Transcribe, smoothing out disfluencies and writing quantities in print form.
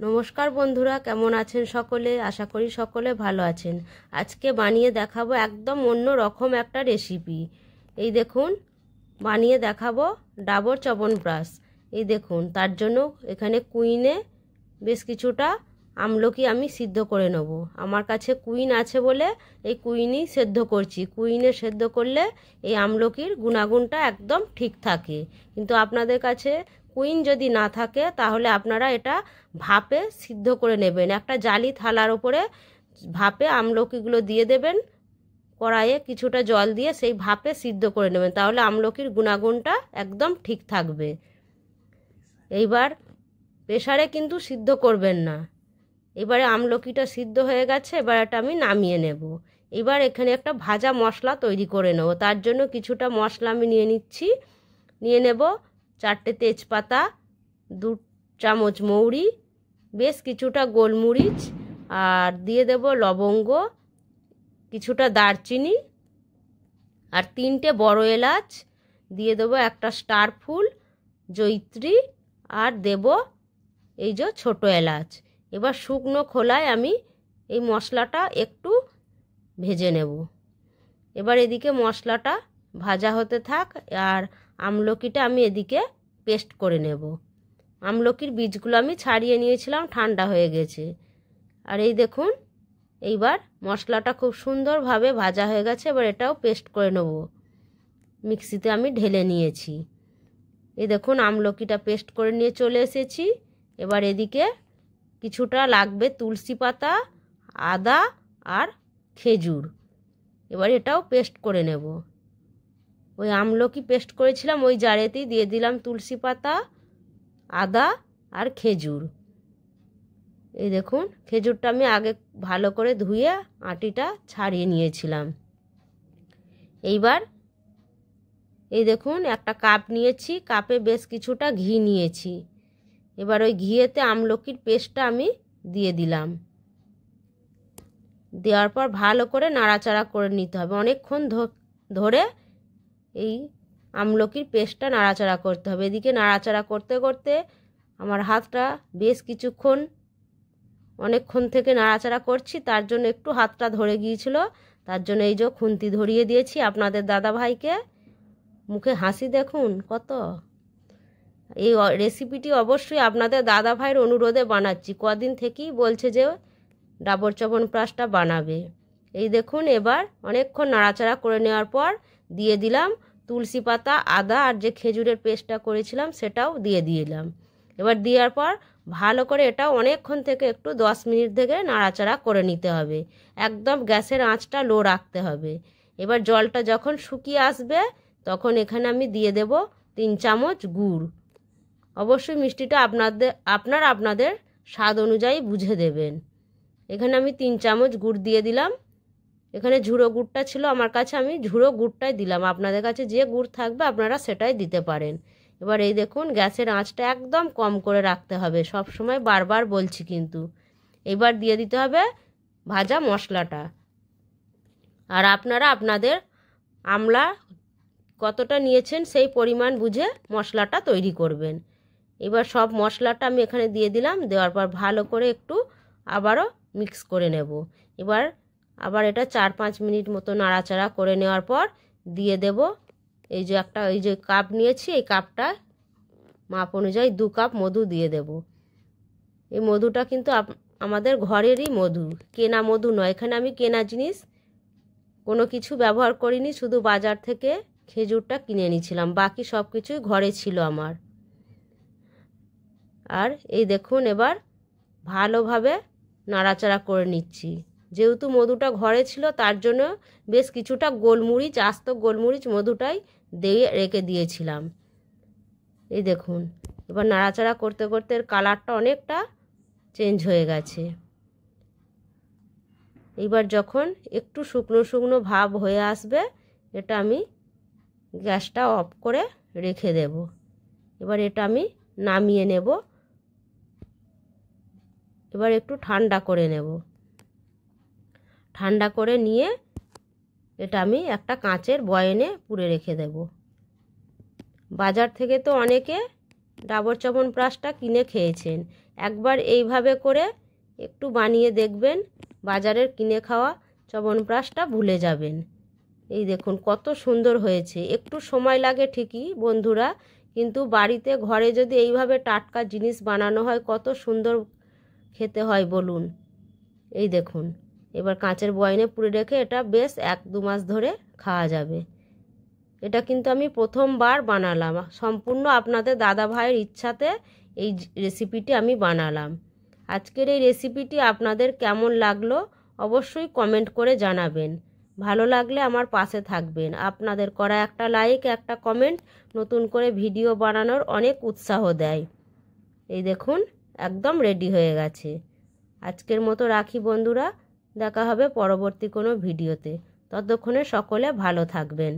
নমস্কার বন্ধুরা, কেমন আছেন সকলে? আশা করি সকলে ভালো আছেন। আজকে বানিয়ে দেখাবো একদম অন্য রকম একটা রেসিপি। এই দেখুন, বানিয়ে দেখাবো ডাবর চ্যবনপ্রাশ। এই দেখুন, তার জন্য এখানে কুইনে বেশ কিছুটা আমলকি আমি সিদ্ধ করে নেব। আমার কাছে কুইন আছে বলে এই কুইনই সেদ্ধ করছি। কুইনে সেদ্ধ করলে এই আমলকির গুণাগুণটা একদম ঠিক থাকে। কিন্তু আপনাদের কাছে কুইন যদি না থাকে তাহলে আপনারা এটা ভাপে সিদ্ধ করে নেবেন। একটা জালি থালার উপরে ভাপে আমলকিগুলো দিয়ে দেবেন, কড়াইয়ে কিছুটা জল দিয়ে সেই ভাপে সিদ্ধ করে নেবেন, তাহলে আমলকির গুণাগুণটা একদম ঠিক থাকবে। এইবার প্রেসারে কিন্তু সিদ্ধ করবেন না। এবারে আমলকিটা সিদ্ধ হয়ে গেছে, এবার এটা আমি নামিয়ে নেব। এবার এখানে একটা ভাজা মশলা তৈরি করে নেব। তার জন্য কিছুটা মশলা আমি নিয়ে নেব 4টে তেজপাতা, 2 চামচ মৌরি, বেশ কিছুটা গোলমরিচ, আর দিয়ে দেব লবঙ্গ, কিছুটা দারচিনি, আর 3টে বড় এলাচ, দিয়ে দেবো একটা স্টার ফুল, জয়িত্রী, আর দেব এই যে ছোট এলাচ। এবার শুকনো খোলায় আমি এই মশলাটা একটু ভেজে নেব। এবার এদিকে মশলাটা ভাজা হতে থাক, আর আমলকিটা আমি এদিকে পেস্ট করে নেব। আমলকির বীজগুলো আমি ছাড়িয়ে নিয়েছিলাম, ঠান্ডা হয়ে গেছে। আর এই দেখুন, এইবার মশলাটা খুব সুন্দরভাবে ভাজা হয়ে গেছে। এবার এটাও পেস্ট করে নেব। মিক্সিতে আমি ঢেলে নিয়েছি। এই দেখুন, আমলকিটা পেস্ট করে নিয়ে চলে এসেছি। এবার এদিকে কিছুটা লাগবে তুলসী পাতা, আদা আর খেজুর। এবার এটাও পেস্ট করে নেব। ওই আমলকি পেস্ট করেছিলাম ওই জারেতেই দিয়ে দিলাম তুলসী পাতা, আদা আর খেজুর। এই দেখুন, খেজুরটা আমি আগে ভালো করে ধুয়ে আটিটা ছাড়িয়ে নিয়েছিলাম। এইবার এই দেখুন, একটা কাপ নিয়েছি, কাপে বেশ কিছুটা ঘি নিয়েছি। এবার ওই ঘিয়েতে আমলকির পেস্টটা আমি দিয়ে দিলাম। দেওয়ার পর ভালো করে নাড়াচাড়া করে নিতে হবে। অনেকক্ষণ ধরে এই আমলকির পেস্টটা নাড়াচাড়া করতে হবে। এদিকে নাড়াচাড়া করতে করতে আমার হাতটা বেশ কিছুক্ষণ, অনেকক্ষণ থেকে নাড়াচাড়া করছি, তার জন্য একটু হাতটা ধরে গিয়েছিল। তার জন্য এই যে খুন্তি ধরিয়ে দিয়েছি আপনাদের দাদা ভাইকে। মুখে হাসি দেখুন কত। এই রেসিপিটি অবশ্যই আপনাদের দাদা ভাইয়ের অনুরোধে বানাচ্ছি। কদিন থেকেই বলছে যে ডাবর চ্যবনপ্রাশটা বানাবে। এই দেখুন, এবার অনেকক্ষণ নাড়াচাড়া করে নেওয়ার পর দিয়ে দিলাম তুলসী পাতা, আদা আর যে খেজুরের পেস্টটা করেছিলাম সেটাও দিয়ে দিলাম। এবার দেওয়ার পর ভালো করে এটা অনেকক্ষণ থেকে একটু 10 মিনিট থেকে নাড়াচাড়া করে নিতে হবে। একদম গ্যাসের আঁচটা লো রাখতে হবে। এবার জলটা যখন শুকিয়ে আসবে তখন এখানে আমি দিয়ে দেব 3 চামচ গুড়। অবশ্যই মিষ্টিটা আপনাদের স্বাদ অনুযায়ী বুঝে দেবেন। এখানে আমি 3 চামচ গুড় দিয়ে দিলাম। এখানে ঝুড়ো গুড়টা ছিল আমার কাছে, আমি ঝুড়ো গুড়টাই দিলাম। আপনাদের কাছে যে গুড় থাকবে আপনারা সেটাই দিতে পারেন। এবার এই দেখুন, গ্যাসের আঁচটা একদম কম করে রাখতে হবে, সব সময় বারবার বলছি কিন্তু। এবার দিয়ে দিতে হবে ভাজা মশলাটা। আর আপনারা আপনাদের আমলা কতটা নিয়েছেন সেই পরিমাণ বুঝে মশলাটা তৈরি করবেন। এবার সব মশলাটা আমি এখানে দিয়ে দিলাম। দেওয়ার পর ভালো করে একটু আবারও মিক্স করে নেব। এবার আবার এটা 4-5 মিনিট মতো নাড়াচাড়া করে নেওয়ার পর দিয়ে দেব এই যে কাপ নিয়েছি, এই কাপটা মাপ অনুযায়ী 2 কাপ মধু দিয়ে দেব। এই মধুটা কিন্তু আমাদের ঘরেরই মধু, কেনা মধু নয়। এখানে আমি কেনা জিনিস কোনো কিছু ব্যবহার করিনি, শুধু বাজার থেকে খেজুরটা কিনে এনেছিলাম, বাকি সব কিছুই ঘরে ছিল আমার। আর এই দেখুন, এবার ভালোভাবে নাড়াচাড়া করে নিচ্ছি। যেহেতু মধুটা ঘরে ছিল তার জন্য বেশ কিছুটা গোলমরিচ, আস্ত গোলমরিচ মধুটাই দিয়ে রেখে দিয়েছিলাম। এই দেখুন, এবার নাড়াচাড়া করতে করতে এর কালারটা অনেকটা চেঞ্জ হয়ে গেছে। এইবার যখন একটু শুকনো শুকনো ভাব হয়ে আসবে, এটা আমি গ্যাসটা অফ করে রেখে দেব। এবার এটা আমি নামিয়ে নেব। এবার একটু ঠান্ডা করে নেব। ঠান্ডা করে নিয়ে এটা আমি একটা কাঁচের বয়ামে পুরে রেখে দেব। বাজার থেকে তো অনেকে ডাবর চ্যবনপ্রাশটা কিনে খেয়েছেন, একবার এইভাবে করে একটু বানিয়ে দেখবেন, বাজারের কিনে খাওয়া চ্যবনপ্রাশটা ভুলে যাবেন। এই দেখুন কত সুন্দর হয়েছে। একটু সময় লাগে ঠিকই বন্ধুরা, কিন্তু বাড়িতে ঘরে যদি এইভাবে টাটকা জিনিস বানানো হয় কত সুন্দর খেতে হয় বলুন। এই দেখুন, এবার কাঁচের বয়ামে পুরে রেখে এটা বেশ 1-2 মাস ধরে খাওয়া যাবে। এটা কিন্তু আমি প্রথমবার বানালাম, সম্পূর্ণ আপনাদের দাদা ভাইয়ের ইচ্ছাতে এই রেসিপিটি আমি বানালাম। আজকের এই রেসিপিটি আপনাদের কেমন লাগলো অবশ্যই কমেন্ট করে জানাবেন। ভালো লাগলে আমার পাশে থাকবেন। আপনাদের করা একটা লাইক, একটা কমেন্ট নতুন করে ভিডিও বানানোর অনেক উৎসাহ দেয়। এই দেখুন একদম রেডি হয়ে গেছে। আজকের মতো রাখি বন্ধুরা, দেখা হবে পরবর্তী কোনো ভিডিওতে। ততক্ষণে সকলে ভালো থাকবেন।